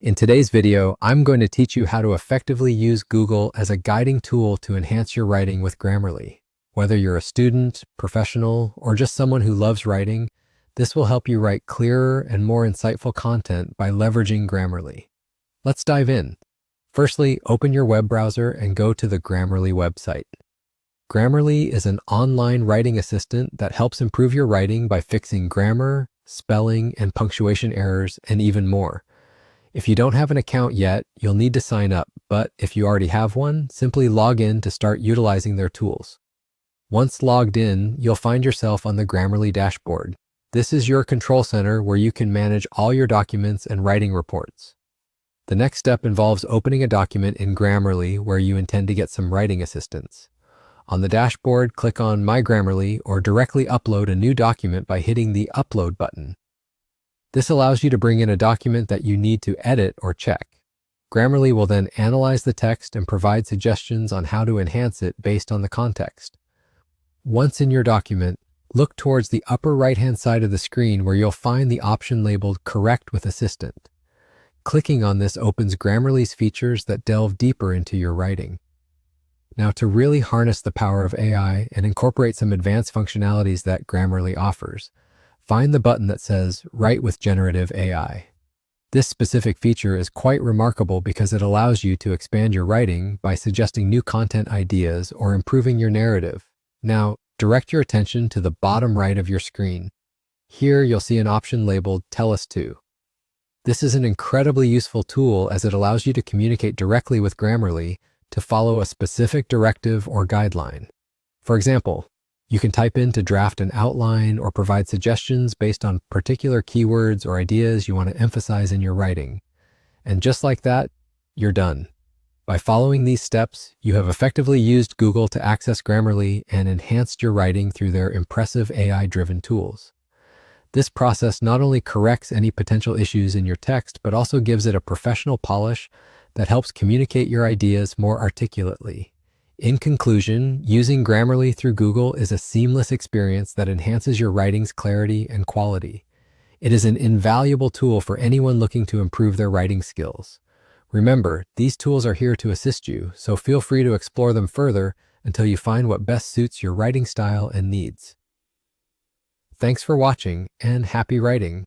In today's video, I'm going to teach you how to effectively use Google as a guiding tool to enhance your writing with Grammarly. Whether you're a student, professional, or just someone who loves writing, this will help you write clearer and more insightful content by leveraging Grammarly. Let's dive in. Firstly, open your web browser and go to the Grammarly website. Grammarly is an online writing assistant that helps improve your writing by fixing grammar, spelling, and punctuation errors, and even more. If you don't have an account yet, you'll need to sign up, but if you already have one, simply log in to start utilizing their tools. Once logged in, you'll find yourself on the Grammarly dashboard. This is your control center where you can manage all your documents and writing reports. The next step involves opening a document in Grammarly where you intend to get some writing assistance. On the dashboard, click on My Grammarly or directly upload a new document by hitting the Upload button. This allows you to bring in a document that you need to edit or check. Grammarly will then analyze the text and provide suggestions on how to enhance it based on the context. Once in your document, look towards the upper right-hand side of the screen where you'll find the option labeled Correct with Assistant. Clicking on this opens Grammarly's features that delve deeper into your writing. Now, to really harness the power of AI and incorporate some advanced functionalities that Grammarly offers, find the button that says Write with Generative AI. This specific feature is quite remarkable because it allows you to expand your writing by suggesting new content ideas or improving your narrative. Now, direct your attention to the bottom right of your screen. Here, you'll see an option labeled Tell Us To. This is an incredibly useful tool as it allows you to communicate directly with Grammarly to follow a specific directive or guideline. For example, you can type in to draft an outline or provide suggestions based on particular keywords or ideas you want to emphasize in your writing. And just like that, you're done. By following these steps, you have effectively used Google to access Grammarly and enhanced your writing through their impressive AI-driven tools. This process not only corrects any potential issues in your text, but also gives it a professional polish that helps communicate your ideas more articulately. In conclusion, using Grammarly through Google is a seamless experience that enhances your writing's clarity and quality. It is an invaluable tool for anyone looking to improve their writing skills. Remember, these tools are here to assist you, so feel free to explore them further until you find what best suits your writing style and needs. Thanks for watching, and happy writing!